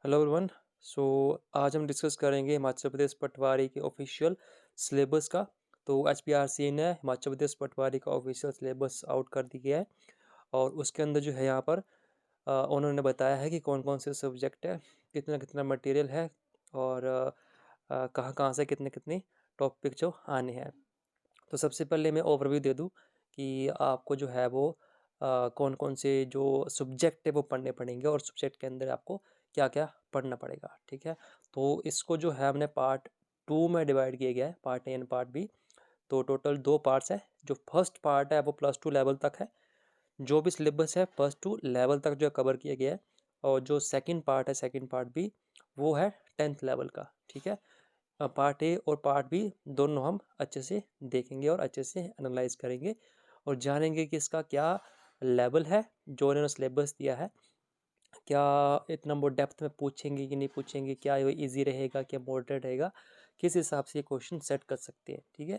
Hello everyone. सो आज हम discuss करेंगे हिमाचल प्रदेश पटवारी के ऑफिशियल सिलेबस का। तो HPRC ने हिमाचल प्रदेश पटवारी का ऑफिशियल सिलेबस आउट कर दिया है और उसके अंदर जो है यहाँ पर उन्होंने बताया है कि कौन कौन से सब्जेक्ट है, कितना कितना मटेरियल है और कहाँ कहाँ से कितने कितने टॉपिक जो आने हैं। तो सबसे पहले मैं ओवरव्यू दे दूँ कि आपको जो है वो कौन कौन से जो सब्जेक्ट है वो पढ़ने पड़ेंगे और सब्जेक्ट के अंदर आपको क्या क्या पढ़ना पड़ेगा। ठीक है, तो इसको जो है हमने पार्ट टू में डिवाइड किया गया है, part A and part B. तो टोटल दो पार्ट्स है। जो फर्स्ट पार्ट है वो +2 लेवल तक है, जो भी सिलेबस है +2 लेवल तक जो कवर किया गया है। और जो सेकंड पार्ट है, सेकंड पार्ट बी, वो है 10th लेवल का। ठीक है, पार्ट ए और पार्ट बी दोनों हम अच्छे से देखेंगे और अच्छे से एनालाइज करेंगे और जानेंगे कि इसका क्या लेवल है जो इन्होंने सिलेबस दिया है। क्या इतना वो डेप्थ में पूछेंगे कि नहीं पूछेंगे, क्या ये इजी रहेगा, क्या मॉडरेट रहेगा, किस हिसाब से ये क्वेश्चन सेट कर सकते हैं। ठीक है,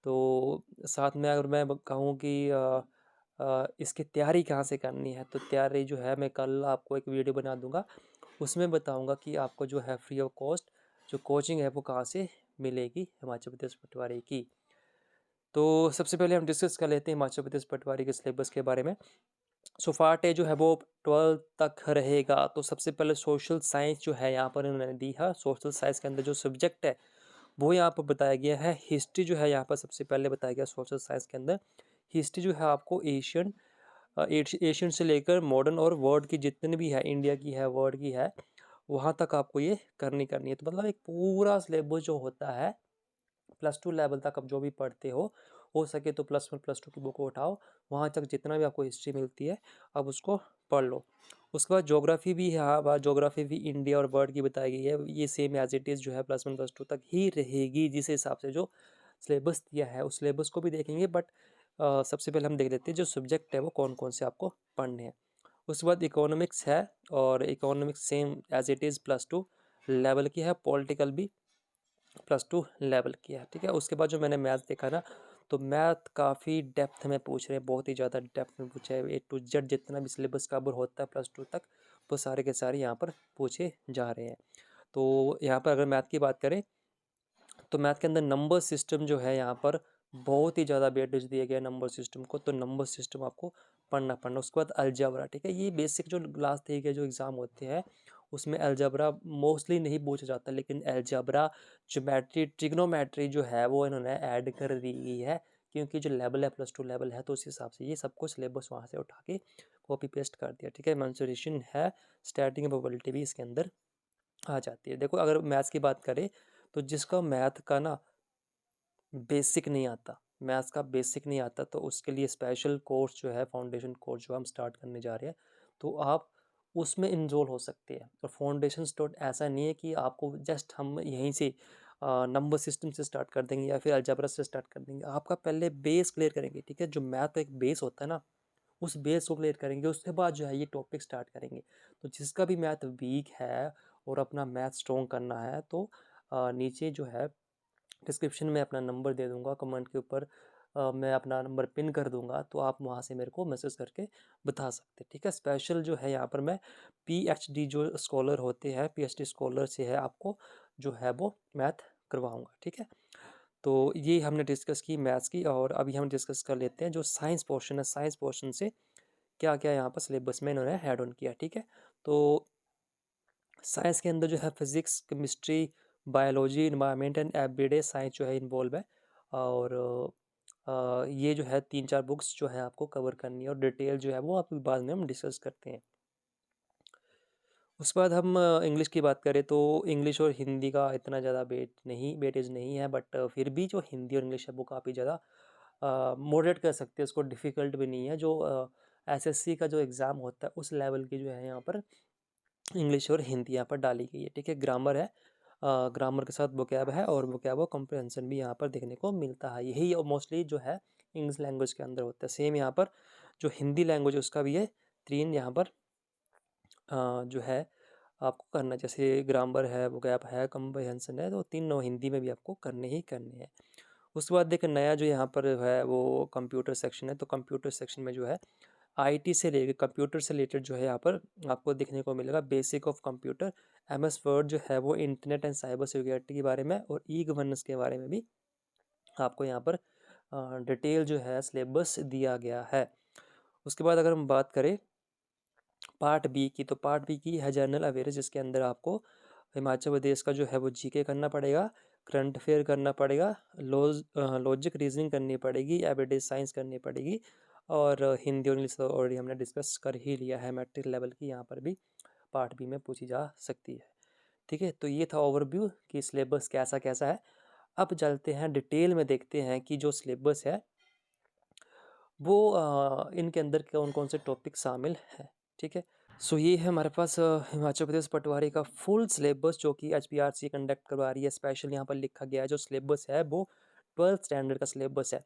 तो साथ में अगर मैं कहूँ कि इसकी तैयारी कहाँ से करनी है, तो तैयारी जो है मैं कल आपको एक वीडियो बना दूंगा, उसमें बताऊंगा कि आपको जो है फ्री ऑफ कॉस्ट जो कोचिंग है वो कहाँ से मिलेगी हिमाचल प्रदेश पटवारी की। तो सबसे पहले हम डिस्कस कर लेते हैं हिमाचल प्रदेश पटवारी के सिलेबस के बारे में। सो पार्ट ए जो है वो 12 तक रहेगा। तो सबसे पहले सोशल साइंस जो है यहाँ पर इन्होंने दी है। सोशल साइंस के अंदर जो सब्जेक्ट है वो यहाँ पर बताया गया है। हिस्ट्री जो है यहाँ पर सबसे पहले बताया गया सोशल साइंस के अंदर। हिस्ट्री जो है आपको एशियन से लेकर मॉडर्न और वर्ल्ड की जितनी भी है, इंडिया की है, वर्ल्ड की है, वहाँ तक आपको ये करनी है। तो मतलब एक पूरा सिलेबस जो होता है +2 लेवल तक आप जो भी पढ़ते हो सके तो +1 +2 की बुक उठाओ, वहाँ तक जितना भी आपको हिस्ट्री मिलती है आप उसको पढ़ लो। उसके बाद ज्योग्राफी भी है, हाँ ज्योग्राफी भी इंडिया और वर्ल्ड की बताई गई है। ये सेम एज इट इज़ जो है +1 +2 तक ही रहेगी, जिस हिसाब से जो सिलेबस दिया है उस सिलेबस को भी देखेंगे। बट सबसे पहले हम देख लेते हैं जो सब्जेक्ट है वो कौन कौन से आपको पढ़ने हैं। उसके बाद इकोनॉमिक्स है और economics same as it is +2 level की है। पॉलिटिकल भी +2 लेवल की है। ठीक है, उसके बाद जो मैंने मैथ देखा ना, तो मैथ काफ़ी डेप्थ में पूछ रहे हैं, बहुत ही ज़्यादा डेप्थ में पूछा है। A to Z जितना भी सिलेबस कवर होता है +2 तक, वो सारे के सारे यहाँ पर पूछे जा रहे हैं। तो यहाँ पर अगर मैथ की बात करें तो मैथ के अंदर नंबर सिस्टम जो है यहाँ पर बहुत ही ज़्यादा वेटेज दिया गया है नंबर सिस्टम को। तो नंबर सिस्टम आपको पढ़ना। उसके बाद अलजेब्रा। ठीक है, ये बेसिक जो लास्ट तरीके के जो एग्ज़ाम होते हैं उसमें अलजेब्रा मोस्टली नहीं पूछा जाता, लेकिन अलजेब्रा, ज्योमेट्री, ट्रिग्नोमेट्री जो है वो इन्होंने ऐड कर दी गई है, क्योंकि जो लेवल है +2 लेवल है, तो उस हिसाब से ये सब कुछ सिलेबस वहाँ से उठा के कॉपी पेस्ट कर दिया। ठीक है, मेंसुरेशन है, स्टैटिक प्रोबेबिलिटी भी इसके अंदर आ जाती है। देखो अगर मैथ्स की बात करें तो जिसका मैथ का ना बेसिक नहीं आता, मैथ्स का बेसिक नहीं आता, तो उसके लिए स्पेशल कोर्स जो है, फाउंडेशन कोर्स जो हम स्टार्ट करने जा रहे हैं, तो आप उसमें इनरोल हो सकते हैं। और फाउंडेशन स्टार्ट ऐसा नहीं है कि आपको जस्ट हम यहीं से नंबर सिस्टम से स्टार्ट कर देंगे या फिर अलजेब्रा से स्टार्ट कर देंगे। आपका पहले बेस क्लियर करेंगे। ठीक है, जो मैथ का एक बेस होता है ना, उस बेस को क्लियर करेंगे, उसके बाद जो है ये टॉपिक स्टार्ट करेंगे। तो जिसका भी मैथ वीक है और अपना मैथ स्ट्रॉन्ग करना है, तो नीचे जो है डिस्क्रिप्शन में अपना नंबर दे दूंगा, कमेंट के ऊपर मैं अपना नंबर पिन कर दूंगा, तो आप वहाँ से मेरे को मैसेज करके बता सकते हैं। ठीक है, स्पेशल जो है यहाँ पर मैं PhD जो स्कॉलर होते हैं, PhD स्कॉलर से है आपको जो है वो मैथ करवाऊँगा। ठीक है, तो ये हमने डिस्कस की मैथ्स की। और अभी हम डिस्कस कर लेते हैं जो साइंस पोर्शन है। साइंस पोर्शन से क्या क्या यहाँ पर सिलेबस में इन्होंने ऐड ऑन किया। ठीक है, तो साइंस के अंदर जो है physics, chemistry, biology, environment and everyday science जो है इन्वॉल्व है। और ये जो है 3-4 बुक्स जो है आपको कवर करनी है और डिटेल जो है वो आप बाद में हम डिस्कस करते हैं। उसके बाद हम इंग्लिश की बात करें तो इंग्लिश और हिंदी का इतना ज़्यादा वेटेज नहीं है, बट फिर भी जो हिंदी और इंग्लिश है वो काफ़ी ज़्यादा मॉडरेट कर सकते हैं, उसको डिफ़िकल्ट भी नहीं है। जो SSC का जो एग्ज़ाम होता है उस लेवल की जो है यहाँ पर इंग्लिश और हिंदी यहाँ पर डाली गई है। ठीक है, ग्रामर है, ग्रामर के साथ वोकैब है और वोकैब और कॉम्प्रिहेंशन भी यहाँ पर देखने को मिलता है। यही मोस्टली जो है इंग्लिश लैंग्वेज के अंदर होता है। सेम यहाँ पर जो हिंदी लैंग्वेज है उसका भी है 3 यहाँ पर जो है आपको करना, जैसे ग्रामर है, वोकैब है, कॉम्प्रिहेंशन है, तो तीनों हिंदी में भी आपको करने ही करने हैं। उसके बाद देखिए नया जो यहाँ पर है वो कंप्यूटर सेक्शन है। तो कंप्यूटर सेक्शन में जो है आईटी से लेकर कंप्यूटर से रिलेटेड जो है यहाँ पर आपको देखने को मिलेगा। Basic of computer, MS word जो है वो इंटरनेट एंड साइबर सिक्योरिटी के बारे में और ई गवर्नेंस के बारे में भी आपको यहाँ पर डिटेल जो है सिलेबस दिया गया है। उसके बाद अगर हम बात करें पार्ट बी की, तो पार्ट बी की है जनरल अवेयरनेस, जिसके अंदर आपको हिमाचल प्रदेश का जो है वो जीके करना पड़ेगा, करंट अफेयर करना पड़ेगा, लॉजिक रीजनिंग करनी पड़ेगी, एवरीडे साइंस करनी पड़ेगी, और हिंदी और इंग्लिश तो ऑलरेडी हमने डिस्कस कर ही लिया है। मैट्रिक लेवल की यहाँ पर भी पार्ट बी में पूछी जा सकती है। ठीक है, तो ये था ओवरव्यू कि सिलेबस कैसा कैसा है। अब चलते हैं डिटेल में, देखते हैं कि जो सिलेबस है वो इनके अंदर कौन कौन से टॉपिक शामिल हैं। ठीक है, सो ये है हमारे पास हिमाचल प्रदेश पटवारी का फुल सिलेबस जो कि एचपीआरसी कंडक्ट करवा रही है। स्पेशल यहाँ पर लिखा गया है जो सिलेबस है वो 12th स्टैंडर्ड का सिलेबस है।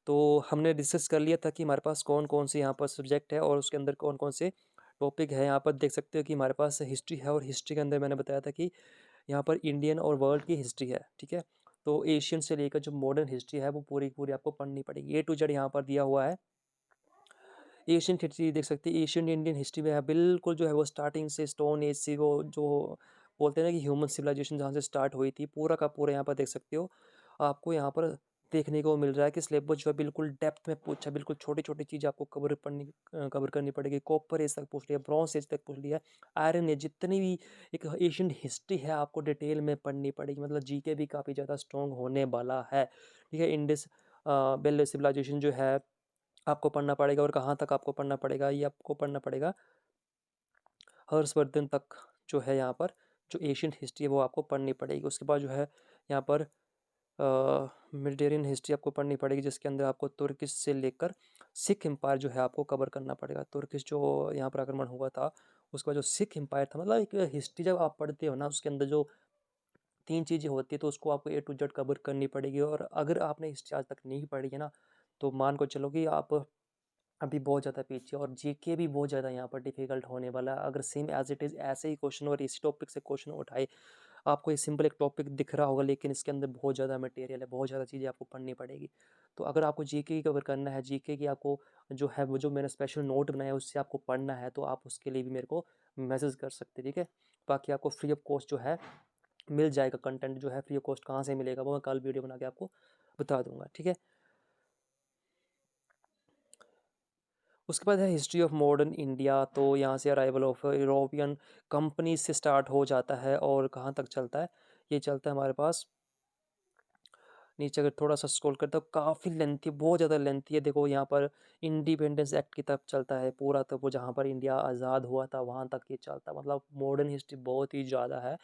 तो हमने डिस्कस कर लिया था कि हमारे पास कौन कौन से यहाँ पर सब्जेक्ट है और उसके अंदर कौन कौन से टॉपिक है। यहाँ पर देख सकते हो कि हमारे पास हिस्ट्री है, और हिस्ट्री के अंदर मैंने बताया था कि यहाँ पर इंडियन और वर्ल्ड की हिस्ट्री है। ठीक है, तो एशियन से लेकर जो मॉडर्न हिस्ट्री है वो पूरी पूरी आपको पढ़नी पड़ेगी। ए टू जेड यहाँ पर दिया हुआ है। एशियन हिस्ट्री देख सकते हैं, एशियन इंडियन हिस्ट्री में है बिल्कुल जो है वो स्टार्टिंग से स्टोन एज से वो जो बोलते हैं ना कि ह्यूमन सिविलाइजेशन जहाँ से स्टार्ट हुई थी, पूरा का पूरा यहाँ पर देख सकते हो। आपको यहाँ पर देखने को मिल रहा है कि सिलेबस जो है बिल्कुल डेप्थ में पूछा, बिल्कुल छोटी छोटी चीज़ आपको कवर करनी पड़ेगी। कॉपर एज तक पूछ लिया, ब्रॉन्ज एज तक पूछ लिया, आयरन एज, जितनी भी एक एशियन हिस्ट्री है आपको डिटेल में पढ़नी पड़ेगी। मतलब जीके भी काफ़ी ज़्यादा स्ट्रॉन्ग होने वाला है। ठीक है, इंडस वेल सिविलाइजेशन जो है आपको पढ़ना पड़ेगा, और कहाँ तक आपको पढ़ना पड़ेगा, ये आपको पढ़ना पड़ेगा हर्षवर्धन तक जो है यहाँ पर जो एशियन हिस्ट्री है वो आपको पढ़नी पड़ेगी। उसके बाद जो है यहाँ पर मेडिटेरियन हिस्ट्री आपको पढ़नी पड़ेगी, जिसके अंदर आपको तुर्किश से लेकर सिख एम्पायर जो है आपको कवर करना पड़ेगा। तुर्किश जो यहाँ पर आक्रमण हुआ था, उसका जो सिख एम्पायर था, मतलब एक हिस्ट्री जब आप पढ़ते हो ना उसके अंदर जो 3 चीज़ें होती है तो उसको आपको ए टू जेड कवर करनी पड़ेगी। और अगर आपने हिस्ट्री आज तक नहीं पढ़ी है ना, तो मान को चलो कि आप अभी बहुत ज़्यादा पीछे, और जीके भी बहुत ज़्यादा यहाँ पर डिफिकल्ट होने वाला है। अगर सेम एज इट इज़ ऐसे ही क्वेश्चन और इसी टॉपिक से क्वेश्चन उठाए, आपको ये सिंपल एक टॉपिक दिख रहा होगा लेकिन इसके अंदर बहुत ज़्यादा मटेरियल है, बहुत ज़्यादा चीज़ें आपको पढ़नी पड़ेगी। तो अगर आपको जीके की कवर करना है, जीके की आपको जो है वो जो मैंने स्पेशल नोट बनाया है उससे आपको पढ़ना है, तो आप उसके लिए भी मेरे को मैसेज कर सकते हैं। ठीक है, बाकी आपको फ्री ऑफ कॉस्ट जो है मिल जाएगा। कंटेंट जो है फ्री ऑफ कॉस्ट कहाँ से मिलेगा वो मैं कल वीडियो बना के आपको बता दूंगा। ठीक है, उसके बाद है हिस्ट्री ऑफ मॉडर्न इंडिया। तो यहाँ से अराइवल ऑफ यूरोपियन कंपनीज से स्टार्ट हो जाता है और कहाँ तक चलता है, ये चलता है हमारे पास नीचे। अगर थोड़ा सा स्क्रॉल करता हूँ काफ़ी लेंथी, बहुत ज़्यादा लेंथी है। देखो यहाँ पर इंडिपेंडेंस एक्ट की तरफ चलता है पूरा, तो वो जहाँ पर इंडिया आज़ाद हुआ था वहाँ तक ये चलता है। मतलब मॉडर्न हिस्ट्री बहुत ही ज़्यादा है,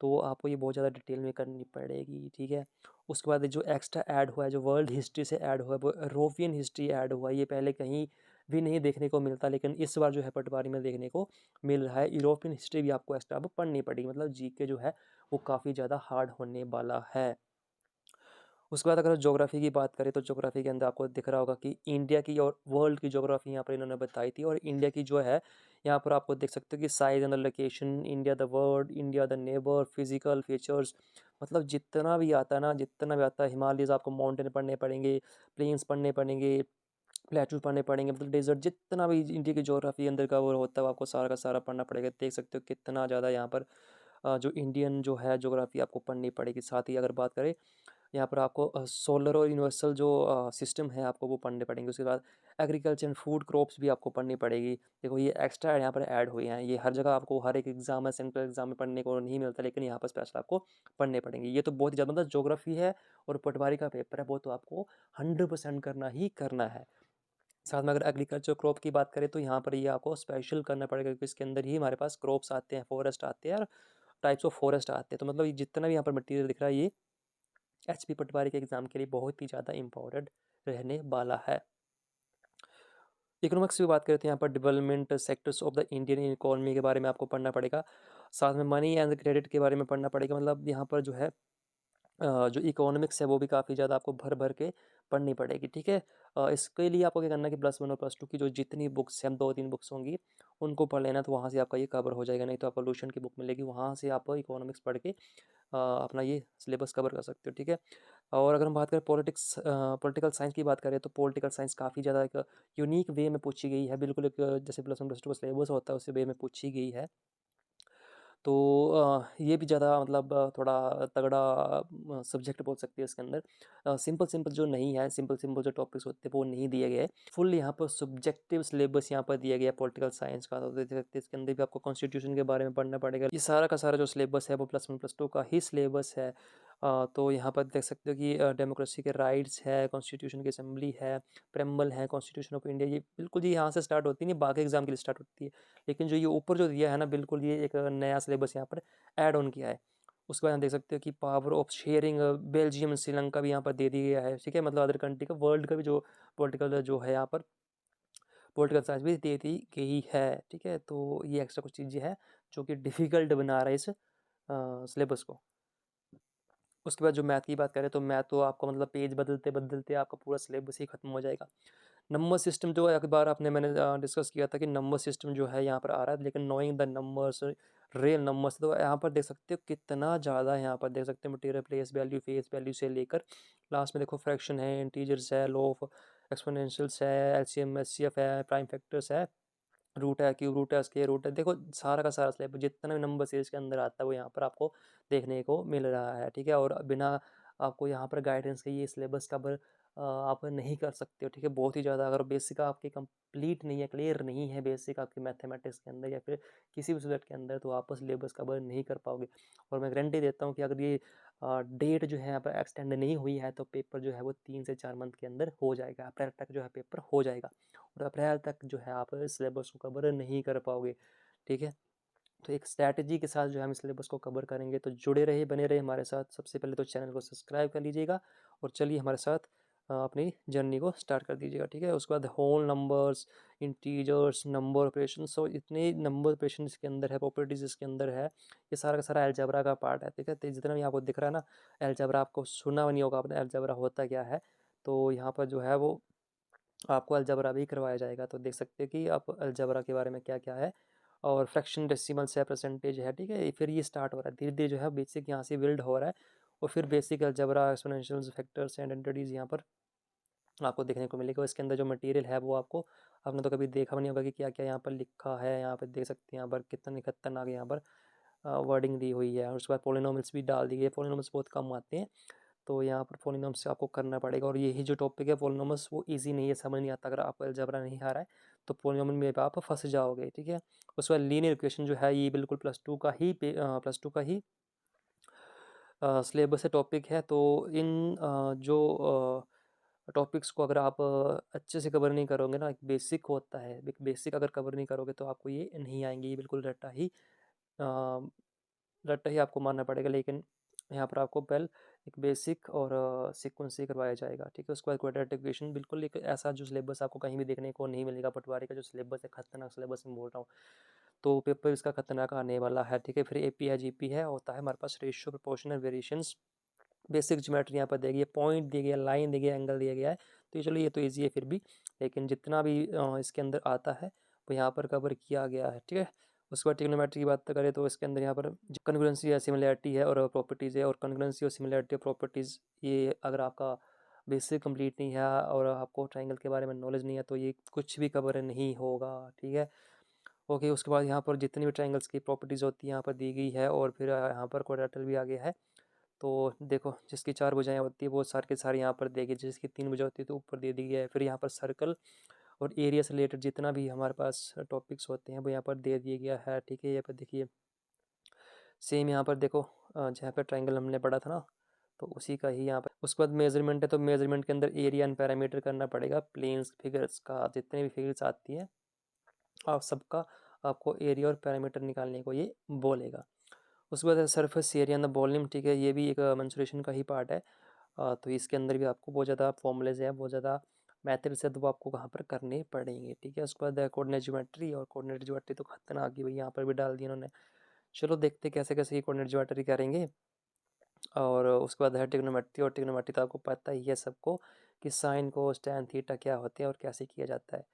तो आपको ये बहुत ज़्यादा डिटेल में करनी पड़ेगी। ठीक है, उसके बाद जो एक्स्ट्रा ऐड हुआ है, जो वर्ल्ड हिस्ट्री से ऐड हुआ है, वो यूरोपियन हिस्ट्री ऐड हुआ है। ये पहले कहीं भी नहीं देखने को मिलता, लेकिन इस बार जो है पटवारी में देखने को मिल रहा है। यूरोपियन हिस्ट्री भी आपको एक्स्ट्रा अब पढ़नी पड़ेगी। मतलब जीके जो है वो काफ़ी ज़्यादा हार्ड होने वाला है। उसके बाद अगर ज्योग्राफी की बात करें, तो ज्योग्राफी के अंदर आपको दिख रहा होगा कि इंडिया की और वर्ल्ड की ज्योग्राफी यहाँ पर इन्होंने बताई थी। और इंडिया की जो है यहाँ पर आपको देख सकते हो कि size and location, India the world, India the neighbour, physical features, मतलब जितना भी आता है ना, जितना भी आता है, हिमालयस आपको माउंटेन पढ़ने पड़ेंगे, प्लेन्स पढ़ने पड़ेंगे, प्लेटूज पढ़ने पड़ेंगे, मतलब डेजर्ट, जितना भी इंडिया की ज्योग्राफी अंदर का वो होता है वो आपको सारा का सारा पढ़ना पड़ेगा। देख सकते हो कितना ज़्यादा यहाँ पर जो इंडियन जो है ज्योग्राफी आपको पढ़नी पड़ेगी। साथ ही अगर बात करें यहाँ पर आपको सोलर और यूनिवर्सल जो सिस्टम है आपको वो पढ़ने पड़ेंगे। उसके बाद एग्रीकल्चर एंड फूड क्रॉप्स भी आपको पढ़नी पड़ेगी। देखो ये एक्स्ट्रा यहाँ पर ऐड हुए हैं, ये हर जगह आपको हर एक एग्जाम में, सेंट्रल एग्जाम में पढ़ने को नहीं मिलता, लेकिन यहाँ पर स्पेशल आपको पढ़ने पड़ेंगे। ये तो बहुत ही ज़्यादा, मतलब ज्योग्राफी है और पटवारी का पेपर है, वो तो आपको 100% करना ही करना है। साथ में अगर एग्रीकल्चर क्रॉप की बात करें तो यहाँ पर ये आपको स्पेशल करना पड़ेगा, क्योंकि इसके अंदर ही हमारे पास क्रॉप्स आते हैं, फॉरेस्ट आते हैं और टाइप्स ऑफ फॉरेस्ट आते हैं। तो मतलब ये जितना भी यहाँ पर मटीरियल दिख रहा है, ये एचपी पटवारी के एग्जाम के लिए बहुत ही ज़्यादा इंपॉर्टेंट रहने वाला है। इकोनॉमिक्स की बात करते हैं, यहाँ पर development sectors of the Indian economy के बारे में आपको पढ़ना पड़ेगा। साथ में मनी एंड क्रेडिट के बारे में पढ़ना पड़ेगा। मतलब यहाँ पर जो है जो इकोनॉमिक्स है वो भी काफ़ी ज़्यादा आपको भर भर के पढ़नी पड़ेगी, ठीक है। इसके लिए आपको क्या करना है कि +1 और +2 की जो जितनी बुक्स हैं, 2-3 बुक्स होंगी, उनको पढ़ लेना, तो वहाँ से आपका ये कवर हो जाएगा। नहीं तो आपको लुसेंट की बुक मिलेगी, वहाँ से आप इकोनॉमिक्स पढ़ के अपना ये सिलेबस कवर कर सकते हो, ठीक है। और अगर हम बात करें पॉलिटिकल साइंस की बात करें, तो पॉलिटिकल साइंस काफ़ी ज़्यादा एक यूनिक वे में पूछी गई है, बिल्कुल एक जैसे +1 +2 का सिलेबस होता है, उसी वे में पूछी गई है। तो ये भी ज़्यादा मतलब थोड़ा तगड़ा सब्जेक्ट बोल सकते हैं इसके अंदर। सिंपल सिंपल जो नहीं है, सिंपल सिंपल जो टॉपिक्स होते हैं वो नहीं दिए गए। फुल यहाँ पर सब्जेक्टिव सिलेबस यहाँ पर दिया गया है पॉलिटिकल साइंस का। तो देख सकते हैं इसके अंदर भी आपको कॉन्स्टिट्यूशन के बारे में पढ़ना पड़ेगा। ये सारा का सारा जो सिलेबस है वो +1 +2 का ही सिलेबस है। तो यहाँ पर देख सकते हो कि डेमोक्रेसी के राइट्स है, कॉन्स्टिट्यूशन की असेंबली है, प्रेम्बल है, कॉन्स्टिट्यूशन ऑफ इंडिया, ये बिल्कुल ये यहाँ से स्टार्ट होती है, बाकी एग्जाम के लिए स्टार्ट होती है। लेकिन जो ये ऊपर जो दिया है ना, बिल्कुल ये एक नया सिलेबस यहाँ पर ऐड ऑन किया है। उसके बाद हम देख सकते हो कि power of sharing Belgium Sri Lanka भी यहाँ पर दे दिया गया है, ठीक है। मतलब अदर कंट्री का, वर्ल्ड का भी जो पॉलिटिकल जो है यहाँ पर पॉलिटिकल साइंस भी दे दी गई है, ठीक है। तो ये एक्स्ट्रा कुछ चीज़ें हैं जो कि डिफ़िकल्ट बना रहा है इस सिलेबस को। उसके बाद जो मैथ की बात करें, तो मैथ तो आपको मतलब पेज बदलते बदलते आपका पूरा सिलेबस ही खत्म हो जाएगा। नंबर सिस्टम जो है, एक बार मैंने डिस्कस किया था कि नंबर सिस्टम जो है यहाँ पर आ रहा है, लेकिन knowing the numbers, real numbers, तो यहाँ पर देख सकते हो कितना ज़्यादा, यहाँ पर देख सकते हो material, place value, face value से लेकर लास्ट में देखो फ्रैक्शन है, इंटीजर्स है, लॉ ऑफ एक्सपोनेंशियल्स है, एलसीएम एचसीएफ है, प्राइम फैक्टर्स है, रूट है, क्यूब रूट है, स्क्वायर रूट है। देखो सारा का सारा स्लैब जितना भी नंबर सीरीज के अंदर आता है वो यहाँ पर आपको देखने को मिल रहा है, ठीक है। और बिना आपको यहाँ पर गाइडेंस के ये सिलेबस कवर आप नहीं कर सकते हो, ठीक है। बहुत ही ज़्यादा अगर बेसिक आपकी कंप्लीट नहीं है, क्लियर नहीं है बेसिक आपके मैथमेटिक्स के अंदर या फिर किसी भी सब्जेक्ट के अंदर, तो आप सिलेबस कवर नहीं कर पाओगे। और मैं गारंटी देता हूँ कि अगर ये डेट जो है यहाँ पर एक्सटेंड नहीं हुई है, तो पेपर जो है वो 3 से 4 मंथ के अंदर हो जाएगा, अप्रैल तक जो है पेपर हो जाएगा। और अप्रैल तक जो है आप सिलेबस को कवर नहीं कर पाओगे, ठीक है। तो एक स्ट्रैटेजी के साथ जो है हम सिलेबस को कवर करेंगे, तो जुड़े रहिए, बने रहिए हमारे साथ। सबसे पहले तो चैनल को सब्सक्राइब कर लीजिएगा और चलिए हमारे साथ अपनी जर्नी को स्टार्ट कर दीजिएगा, ठीक है। उसके बाद whole numbers, integers, number operation, so इतने नंबर ऑपरेशन इसके अंदर है, प्रॉपर्टीज इसके अंदर है, ये सारा का सारा अलजेब्रा का पार्ट है, ठीक है। तो जितना भी आपको दिख रहा है ना अलजेब्रा, आपको सुना नहीं होगा आपने अलजेब्रा होता क्या है, तो यहाँ पर जो है वो आपको अलजबरा भी करवाया जाएगा। तो देख सकते हैं कि आप अलजबरा के बारे में क्या क्या है, और फ्रैक्शन, डेसिमल्स है, परसेंटेज है, ठीक है। फिर ये स्टार्ट हो रहा है धीरे धीरे, जो है बेसिक यहाँ से बिल्ड हो रहा है, और फिर basic algebra, एक्सपोनेंशियल्स, factors and entities यहाँ पर आपको देखने को मिलेगा। इसके अंदर जो मटेरियल है वो आपको, आपने तो कभी देखा भी नहीं होगा कि क्या क्या यहाँ पर लिखा है। यहाँ पर देख सकते हैं, यहाँ पर कितनी खतरनाक यहाँ पर वर्डिंग दी हुई है। और उसके बाद पोलिनोमियल्स भी डाल दी गई है, पोलिनोमियल्स बहुत कम आते हैं, तो यहाँ पर पॉलिनॉमियल्स आपको करना पड़ेगा। और यही जो टॉपिक है पॉलिनॉमियल्स, वो इजी नहीं है, समझ नहीं आता। अगर आपको अलजेब्रा नहीं आ रहा है तो पॉलिनॉमियल में आप फंस जाओगे, ठीक है। उसके बाद लीनियर इक्वेशन जो है, ये बिल्कुल +2 का ही सिलेबस है, टॉपिक है। तो इन जो टॉपिक्स को अगर आप अच्छे से कवर नहीं करोगे ना, एक बेसिक होता है, एक बेसिक अगर कवर नहीं करोगे तो आपको ये नहीं आएंगे, ये बिल्कुल रट्टा ही आपको मारना पड़ेगा। लेकिन यहाँ पर आपको पहले एक बेसिक और सीक्वेंस ही करवाया जाएगा, ठीक है। उसके बाद क्वाड्रेटिक इक्वेशन, बिल्कुल एक ऐसा जो सिलेबस आपको कहीं भी देखने को नहीं मिलेगा। पटवारी का जो सिलेबस है, खतरनाक सिलेबस में बोल रहा हूँ, तो पेपर इसका खतरनाक आने वाला है, ठीक है। फिर एपी है, जीपी है, होता है हमारे पास ratio, proportional, variations, basic geometry यहाँ पर दी गई है, पॉइंट दिया गया, लाइन दी गई, एंगल दिया गया है। तो ये चलो ये तो ईजी है फिर भी, लेकिन जितना भी इसके अंदर आता है वो यहाँ पर कवर किया गया है, ठीक है। उसके बाद ट्रिग्नोमेट्री की बात करें, तो इसके अंदर यहाँ पर कॉन्ग्रुएंसी है, सिमिलैरिटी है और प्रॉपर्टीज़ है। और कॉन्ग्रुएंसी और सिमिलैरिटी और प्रॉपर्टीज़, ये अगर आपका बेसिक कंप्लीट नहीं है और आपको ट्राइंगल के बारे में नॉलेज नहीं है, तो ये कुछ भी कवर नहीं होगा, ठीक है। ओके, उसके बाद यहाँ पर जितनी भी ट्राइंगल्स की प्रॉपर्टीज़ होती है यहाँ पर दी गई है, और फिर यहाँ पर क्वाड्रेटल भी आ गया है। तो देखो जिसकी 4 भुजाएं होती है वो सारे के सारे यहाँ पर देगी, जिसकी 3 भुजा होती है तो ऊपर दे दी गई है। फिर यहाँ पर सर्कल और एरिया से रिलेटेड जितना भी हमारे पास टॉपिक्स होते हैं वो यहाँ पर दे दिया गया है, ठीक है। यहाँ पर देखिए सेम यहाँ पर देखो जहाँ पर ट्राइंगल हमने पढ़ा था ना, तो उसी का ही यहाँ पर। उसके बाद मेजरमेंट है, तो मेजरमेंट के अंदर एरिया एंड पैरामीटर करना पड़ेगा। प्लेन्स, फिगर्स का जितने भी फिगर्स आती हैं आप सबका आपको एरिया और पैरामीटर निकालने को ये बोलेगा। उसके बाद सरफेस एरिया द वॉल्यूम, ठीक है, ये भी एक मेंसुरेशन का ही पार्ट है। तो इसके अंदर भी आपको बहुत ज़्यादा फॉर्मूलेज है, बहुत ज़्यादा मैथड्स है, तो वो आपको कहाँ पर करने पड़ेंगे, ठीक है। उसके बाद कोऑर्डिनेट ज्योमेट्री, और कोऑर्डिनेट ज्योमेट्री तो खतरनाक ही भाई यहाँ पर भी डाल दी उन्होंने। चलो देखते कैसे कैसे ये कोऑर्डिनेट ज्योमेट्री करेंगे। और उसके बाद है ट्रिग्नोमेट्री, और ट्रिग्नोमेट्री तो आपको पता ही है सबको कि साइन कोस टैन थीटा क्या होते हैं और कैसे किया जाता है।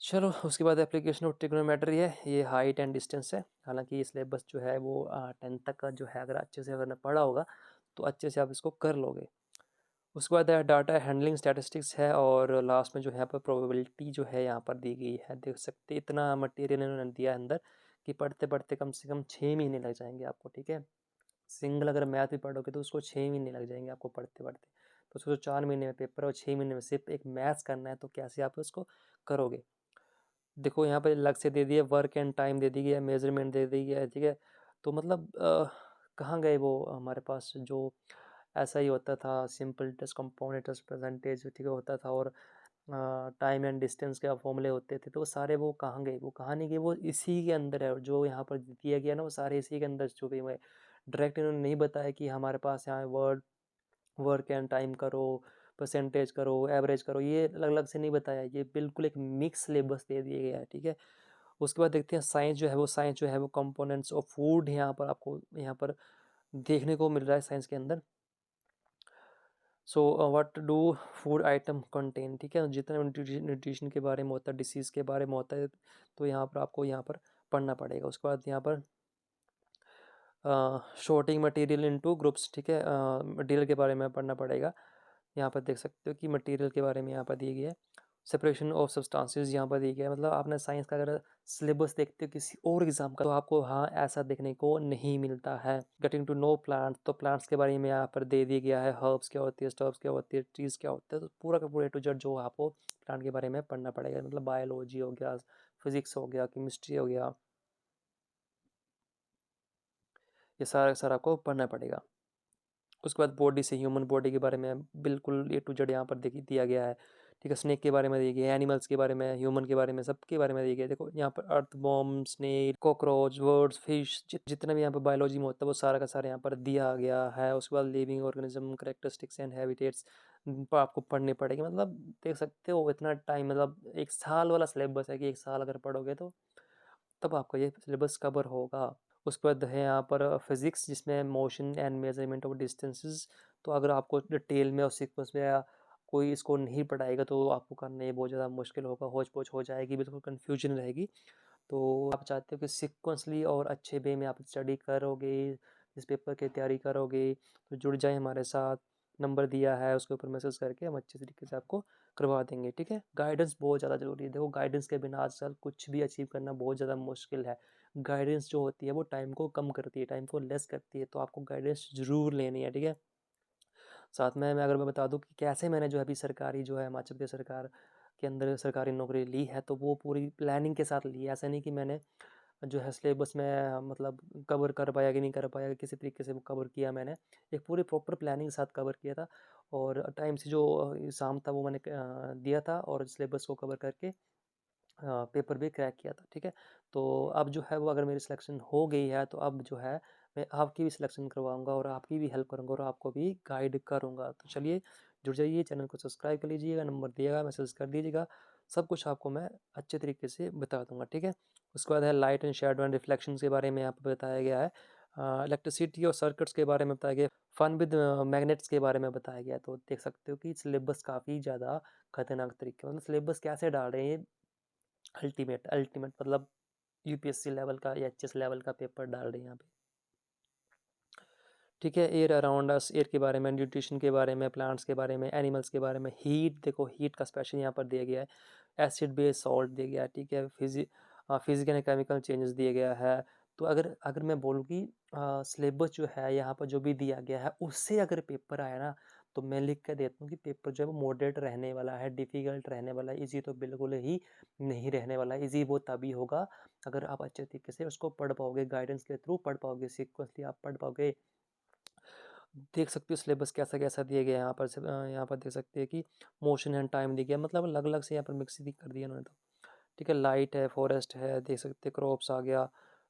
चलो उसके बाद एप्लीकेशन ऑफ ट्रिग्नोमेट्री है, ये हाइट एंड डिस्टेंस है। हालांकि ये सिलेबस जो है वो 10th तक का जो है, अगर अच्छे से अगर पढ़ा होगा तो अच्छे से आप इसको कर लोगे। उसके बाद डाटा हैंडलिंग स्टैटिस्टिक्स है, और लास्ट में जो है यहाँ पर प्रोबेबिलिटी जो है यहाँ पर दी गई है। देख सकते इतना मटेरियल इन्होंने दिया है अंदर कि पढ़ते पढ़ते कम से कम 6 महीने लग जाएंगे आपको, ठीक है। सिंगल अगर मैथ भी पढ़ोगे तो उसको 6 महीने लग जाएंगे आपको पढ़ते पढ़ते। तो उसको 4 महीने में पेपर और 6 महीने में सिर्फ एक मैथ्स करना है, तो कैसे आप उसको करोगे। देखो यहाँ पर अलग से दे दिया, वर्क एंड टाइम दे दी गई है, मेजरमेंट दे दी गया है, ठीक है। तो मतलब कहाँ गए वो हमारे पास जो ऐसा ही होता था, simple test, compound test, percentage, ठीक है, होता था, और टाइम एंड डिस्टेंस के फॉर्मूले होते थे, तो वो सारे वो कहाँ गए, वो कहाँ नहीं गए, वो इसी के अंदर है। जो यहाँ पर दिया गया ना वो सारे इसी के अंदर छुपे हुए हैं। डायरेक्ट इन्होंने नहीं बताया कि हमारे पास यहाँ वर्क एंड टाइम करो, परसेंटेज करो, एवरेज करो, ये अलग अलग से नहीं बताया, ये बिल्कुल एक मिक्स सिलेबस दे दिया गया है, ठीक है। उसके बाद देखते हैं साइंस जो है वो, साइंस जो है वो कंपोनेंट्स ऑफ फूड यहाँ पर आपको यहाँ पर देखने को मिल रहा है साइंस के अंदर। So what do food atom contain, ठीक है, जितना न्यूट्रिशन के बारे में होता है, डिसीज़ के बारे में होता है, तो यहाँ पर आपको यहाँ पर पढ़ना पड़ेगा। उसके बाद यहाँ पर शॉर्टिंग मटेरियल इनटू ग्रुप्स, ठीक है, मटेरियल के बारे में पढ़ना पड़ेगा। यहाँ पर देख सकते हो कि मटेरियल के बारे में यहाँ पर दिया गया है। सेपरेशन ऑफ सब्सटेंसेस यहाँ पर दिया गया है। मतलब आपने साइंस का अगर सिलेबस देखते हो किसी और एग्जाम का, तो आपको हाँ ऐसा देखने को नहीं मिलता है। गेटिंग टू नो प्लांट, तो प्लांट्स के बारे में यहाँ पर दे दिया गया है, हर्ब्स क्या होती है, स्टर्ब्स क्या होती है, ट्रीज क्या होते हैं, तो पूरा का पूरा A to Z जो आपको प्लांट के बारे में पढ़ना पड़ेगा। मतलब बायोलॉजी हो गया, फिजिक्स हो गया, केमिस्ट्री हो गया, ये सारा सारा आपको पढ़ना पड़ेगा। उसके बाद बॉडी से, ह्यूमन बॉडी के बारे में बिल्कुल A to Z यहाँ पर दिया गया है, ठीक है। स्नेक के बारे में दिया गया है, एनिमल्स के बारे में, ह्यूमन के बारे में, सबके बारे में दिया गया है। देखो यहाँ पर earthworm, snake, cockroach, birds, fish, जितना भी यहाँ पर बायोलॉजी में होता है वो सारा का सारा यहाँ पर दिया गया है। उसके बाद living organism, characteristics and habitats पर आपको पढ़ने पड़ेंगे। मतलब देख सकते हो इतना टाइम, मतलब 1 साल वाला सिलेबस है कि 1 साल अगर पढ़ोगे तो तब आपका ये सिलेबस कवर होगा। उसके बाद है यहाँ पर फिज़िक्स, जिसमें motion and measurement of distances. तो अगर आपको डिटेल में और सीक्वेंस में या कोई इसको नहीं पढ़ाएगा तो आपको करने बहुत ज़्यादा मुश्किल होगा, होच पोच हो जाएगी, बिल्कुल कन्फ्यूजन रहेगी। तो आप चाहते हो कि सीक्वेंसली और अच्छे वे में आप स्टडी करोगे, इस पेपर की तैयारी करोगे, तो जुड़ जाए हमारे साथ। नंबर दिया है उसके ऊपर मैसेज करके हम अच्छे तरीके से आपको करवा देंगे, ठीक है। गाइडेंस बहुत ज़्यादा ज़रूरी है। देखो गाइडेंस के बिना आजकल कुछ भी अचीव करना बहुत ज़्यादा मुश्किल है। गाइडेंस जो होती है वो टाइम को कम करती है, टाइम को लेस करती है, तो आपको गाइडेंस ज़रूर लेनी है, ठीक है। साथ में अगर मैं बता दूं कि कैसे मैंने जो है अभी सरकारी जो है हिमाचल प्रदेश सरकार के अंदर सरकारी नौकरी ली है, तो वो पूरी प्लानिंग के साथ ली है। ऐसा नहीं कि मैंने जो है सिलेबस में मतलब कवर कर पाया कि नहीं कर पाया, किसी तरीके से वो कवर किया मैंने। एक पूरी प्रॉपर प्लानिंग के साथ कवर किया था, और टाइम से जो एग्ज़ाम था वो मैंने दिया था, और सिलेबस को कवर करके पेपर भी क्रैक किया था, ठीक है। तो अब जो है वो अगर मेरी सिलेक्शन हो गई है, तो अब जो है मैं आपकी भी सिलेक्शन करवाऊंगा और आपकी भी हेल्प करूंगा और आपको भी गाइड करूंगा। तो चलिए जुड़ जाइए, चैनल को सब्सक्राइब कर लीजिएगा, नंबर दिएगा, मैसेज कर दीजिएगा, सब कुछ आपको मैं अच्छे तरीके से बता दूंगा, ठीक है। उसके बाद है light and shadow and reflection के बारे में यहाँ पर बताया गया है। इलेक्ट्रिसिटी और सर्किट्स के बारे में बताया गया, फन विद मैग्नेट्स के बारे में बताया गया। तो देख सकते हो कि सिलेबस काफ़ी ज़्यादा खतरनाक तरीके, मतलब सिलेबस कैसे डाल रहे हैं, अल्टीमेट अल्टीमेट मतलब यूपीएससी लेवल का या एचएस लेवल का पेपर डाल रहे हैं यहाँ पे, ठीक है। एयर अराउंड अस, एयर के बारे में, न्यूट्रिशन के बारे में, प्लांट्स के बारे में, एनिमल्स के बारे में, हीट, देखो हीट का स्पेशल यहाँ पर दिया गया है, एसिड बेस सॉल्ट दिया गया है, ठीक है। फिजिकल एंड केमिकल चेंजेस दिया गया है। तो अगर अगर मैं बोलूँ कि सिलेबस जो है यहाँ पर जो भी दिया गया है उससे अगर पेपर आया ना, तो मैं लिख के देता हूँ कि पेपर जो है वो मॉडरेट रहने वाला है, डिफ़िकल्ट रहने वाला है, इजी तो बिल्कुल ही नहीं रहने वाला है। इजी वो तभी होगा अगर आप अच्छे तरीके से उसको पढ़ पाओगे, गाइडेंस के थ्रू पढ़ पाओगे, सीक्वेंसली आप पढ़ पाओगे। देख सकते हो सिलेबस कैसा कैसा दिया गया है यहाँ पर यहाँ पर देख सकते हैं कि मोशन एंड टाइम दिया गया, मतलब अलग अलग से यहाँ पर मिक्स ही कर दिया उन्होंने, तो ठीक है। लाइट है, फॉरेस्ट है, देख सकते हैं क्रॉप्स आ गया,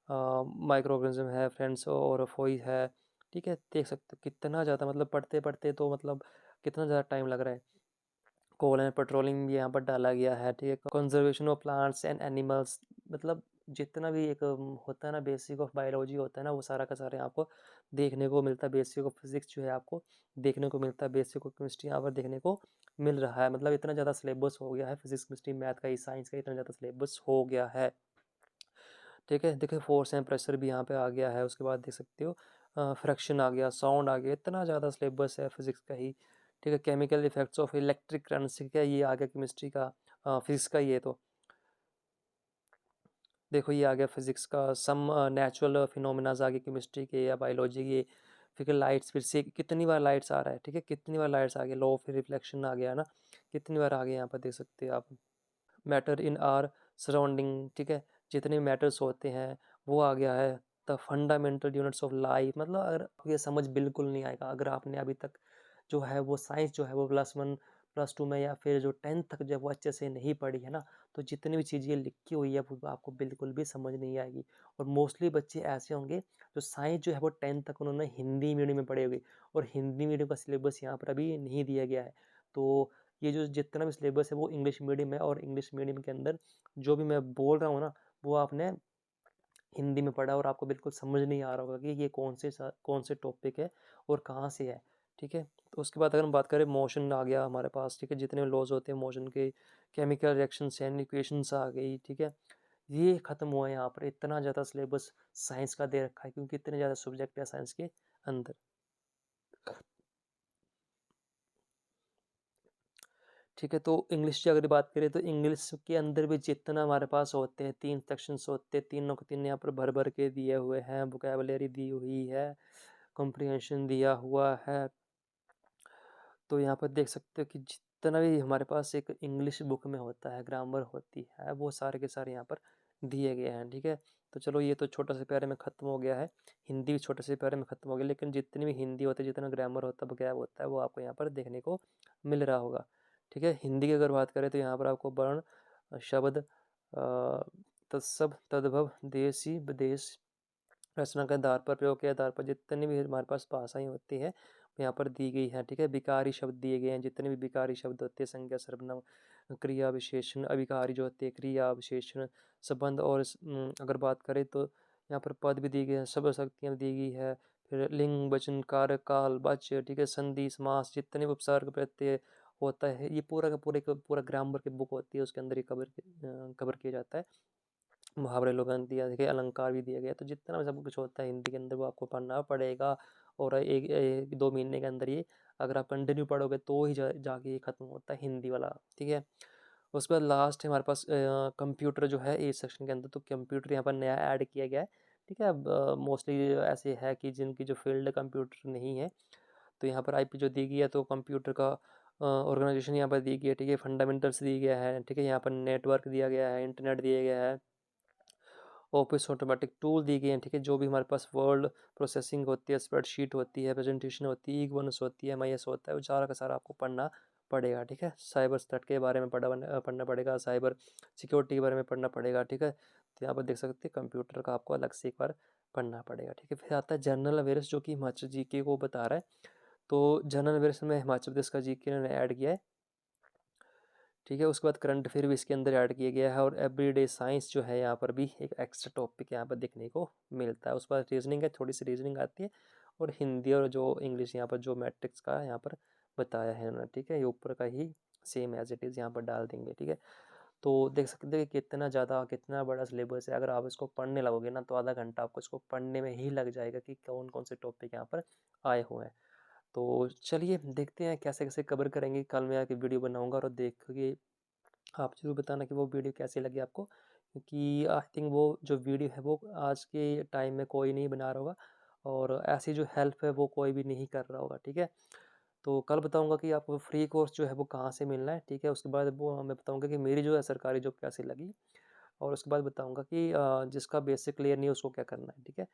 माइक्रो ऑर्गेनिज्म है, फ्रेंड्स और फोई है, ठीक है। देख सकते हो कितना ज़्यादा, मतलब पढ़ते पढ़ते तो मतलब कितना ज़्यादा टाइम लग रहा है। कोल एंड पेट्रोलिंग भी यहाँ पर डाला गया है, ठीक है। Conservation of plants and animals, मतलब जितना भी एक होता है ना बेसिक ऑफ बायोलॉजी होता है ना, वो सारा का सारा यहाँ आपको देखने को मिलता है। बेसिक ऑफ फिजिक्स जो है आपको देखने को मिलता है, बेसिक ऑफ केमिस्ट्री यहाँ पर देखने को मिल रहा है। मतलब इतना ज़्यादा सिलेबस हो गया है, फिजिक्स केमिस्ट्री मैथ का ही, साइंस का इतना ज़्यादा सिलेबस हो गया है। ठीक है, देखिए फोर्स एंड प्रेशर भी यहाँ पे आ गया है। उसके बाद देख सकते हो फ्रैक्शन आ गया, साउंड आ गया, इतना ज़्यादा सिलेबस है फिजिक्स का ही। ठीक है, chemical effects of electric current से क्या ये आ गया केमिस्ट्री का, फिजिक्स का ये तो देखो ये आ गया फिजिक्स का। सम नेचुरल फिनोमिनाज आ गए केमिस्ट्री के या बायोलॉजी के। फिर लाइट्स, फिर से कितनी बार लाइट्स आ रहा है, ठीक है, कितनी बार लाइट्स आ गया, लॉ ऑफ रिफ्लेक्शन आ गया ना, कितनी बार आ गया, यहाँ पर देख सकते हो आप। मैटर इन आर सराउंडिंग, ठीक है, जितने मैटर्स होते हैं वो आ गया है। The fundamental units of life, मतलब अगर आपको ये समझ बिल्कुल नहीं आएगा, अगर आपने अभी तक जो है वो साइंस जो है वो +1 +2 में या फिर जो 10th तक जब वो अच्छे से नहीं पढ़ी है ना, तो जितनी भी चीज़ें लिखी हुई है वो आपको बिल्कुल भी समझ नहीं आएगी। और मोस्टली बच्चे ऐसे होंगे जो साइंस जो है वो 10th तक उन्होंने हिंदी मीडियम में पढ़े होंगे, और हिंदी मीडियम का सिलेबस यहाँ पर अभी नहीं दिया गया है। तो ये जो जितना भी सिलेबस है वो इंग्लिश मीडियम है, और इंग्लिश मीडियम के अंदर जो भी मैं बोल रहा हूँ ना, वो आपने हिंदी में पढ़ा और आपको बिल्कुल समझ नहीं आ रहा होगा कि ये कौन से टॉपिक है और कहाँ से है। ठीक है, तो उसके बाद अगर हम बात करें, मोशन आ गया हमारे पास। ठीक है, जितने लॉज होते हैं मोशन के, केमिकल रिएक्शंस एंड इक्वेशंस आ गई। ठीक है, ये खत्म हुआ है यहाँ पर। इतना ज़्यादा सिलेबस साइंस का दे रखा है क्योंकि इतने ज़्यादा सब्जेक्ट है साइंस के अंदर। ठीक है, तो इंग्लिश की अगर बात करें तो इंग्लिश के अंदर भी जितना हमारे पास होते हैं, 3 सेक्शंस होते हैं, तीनों के तीन यहाँ पर भर भर के दिए हुए हैं। वोकैबुलरी दी हुई है, कॉम्प्रिहेंशन दिया हुआ है। तो यहाँ पर देख सकते हो कि जितना भी हमारे पास एक इंग्लिश बुक में होता है, ग्रामर होती है, वो सारे के सारे यहाँ पर दिए गए हैं। ठीक है, तो चलो ये तो छोटा से प्यारे में ख़त्म हो गया है। हिंदी भी छोटे से प्यारे में ख़त्म हो गया, लेकिन जितनी भी हिंदी होती है, जितना ग्रामर होता है, वोकैब होता है, वो आपको यहाँ पर देखने को मिल रहा होगा। ठीक है, हिंदी की अगर बात करें तो यहाँ पर आपको वर्ण, शब्द, तत्सम, तद्भव, देशी, विदेश, रचना के आधार पर, प्रयोग के आधार पर जितनी भी हमारे पास भाषाएं होती है यहाँ पर दी गई है। ठीक है, विकारी शब्द दिए गए हैं, जितने भी विकारी शब्द होते हैं, संज्ञा, सर्वनाम, क्रिया विशेषण, अविकारी जो होते हैं, क्रिया विशेषण, संबंध, और अगर बात करें तो यहाँ पर पद भी दिए गए हैं, शब्द शक्तियाँ दी गई है। फिर लिंग, वचन, कारक, काल, वाच्य, ठीक है, संधि, समास, जितने भी उपसर्ग प्रत्यय होता है, ये पूरा का पूरा पूरा ग्रामर की बुक होती है, उसके अंदर ही कवर किया जाता है। मुहावरे लोगन दिया देखिए, अलंकार भी दिया गया। तो जितना भी सब कुछ होता है हिंदी के अंदर वो आपको पढ़ना पड़ेगा, और एक 2 महीने के अंदर ये अगर आप कंटिन्यू पढ़ोगे तो ही जाके ये ख़त्म होता है हिंदी वाला। ठीक है, उसके बाद लास्ट है हमारे पास कंप्यूटर जो है इस सेक्शन के अंदर। तो कंप्यूटर यहाँ पर नया ऐड किया गया है। ठीक है, अब मोस्टली ऐसे है कि जिनकी जो फील्ड कंप्यूटर नहीं है, तो यहाँ पर आईपी जो दी गई है, तो कंप्यूटर का ऑर्गेनाइजेशन यहाँ पर दी गई है। ठीक है, फंडामेंटल्स दी गया है। ठीक है, यहाँ पर नेटवर्क दिया गया है, इंटरनेट दिया गया है, ऑफिस ऑटोमेटिक टूल दी गई हैं। ठीक है, जो भी हमारे पास वर्ड प्रोसेसिंग होती है, स्प्रेडशीट होती है, प्रेजेंटेशन होती है, ई गवर्नेंस होती है, एमआईएस होता है, वो सारा का सारा आपको पढ़ना पड़ेगा। ठीक है, साइबर थ्रेट के बारे में पढ़ना पड़ेगा, साइबर सिक्योरिटी के बारे में पढ़ना पड़ेगा। ठीक है, तो यहाँ पर देख सकते हैं कंप्यूटर का आपको अलग से एक बार पढ़ना पड़ेगा। ठीक है, फिर आता है जनरल अवेयरनेस, जो कि हिमाचल जीके को बता रहा है। तो जनरल अवेयरनेस में हिमाचल प्रदेश का जीके ने ऐड किया है। ठीक है, उसके बाद करंट अफेयर भी इसके अंदर ऐड किया गया है, और एवरीडे साइंस जो है यहाँ पर भी एक एक्स्ट्रा टॉपिक यहाँ पर देखने को मिलता है। उसके बाद रीजनिंग है, थोड़ी सी रीजनिंग आती है, और हिंदी और जो इंग्लिश यहाँ पर जो मैट्रिक्स का यहाँ पर बताया है उन्होंने। ठीक है, ये ऊपर का ही सेम एज इट इज़ यहाँ पर डाल देंगे। ठीक है, तो देख सकते हैं कि कितना ज़्यादा कितना बड़ा सिलेबस है। अगर आप इसको पढ़ने लगोगे ना, तो आधा घंटा आपको इसको पढ़ने में ही लग जाएगा कि कौन कौन से टॉपिक यहाँ पर आए हुए हैं। तो चलिए देखते हैं कैसे कैसे कवर करेंगे। कल मैं आके वीडियो बनाऊंगा, और देखिए आप ज़रूर बताना कि वो वीडियो कैसी लगी आपको, क्योंकि आई थिंक वो जो वीडियो है वो आज के टाइम में कोई नहीं बना रहा होगा, और ऐसी जो हेल्प है वो कोई भी नहीं कर रहा होगा। ठीक है, तो कल बताऊंगा कि आपको फ्री कोर्स जो है वो कहाँ से मिलना है। ठीक है, उसके बाद वो मैं बताऊंगा कि मेरी जो है सरकारी जॉब कैसी लगी, और उसके बाद बताऊंगा कि जिसका बेसिक क्लियर नहीं है उसको क्या करना है। ठीक है,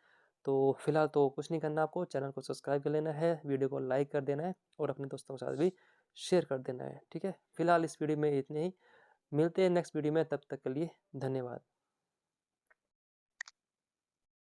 तो फिलहाल तो कुछ नहीं करना, आपको चैनल को सब्सक्राइब कर लेना है, वीडियो को लाइक कर देना है, और अपने दोस्तों के साथ भी शेयर कर देना है। ठीक है, फिलहाल इस वीडियो में इतने ही, मिलते हैं नेक्स्ट वीडियो में, तब तक के लिए धन्यवाद।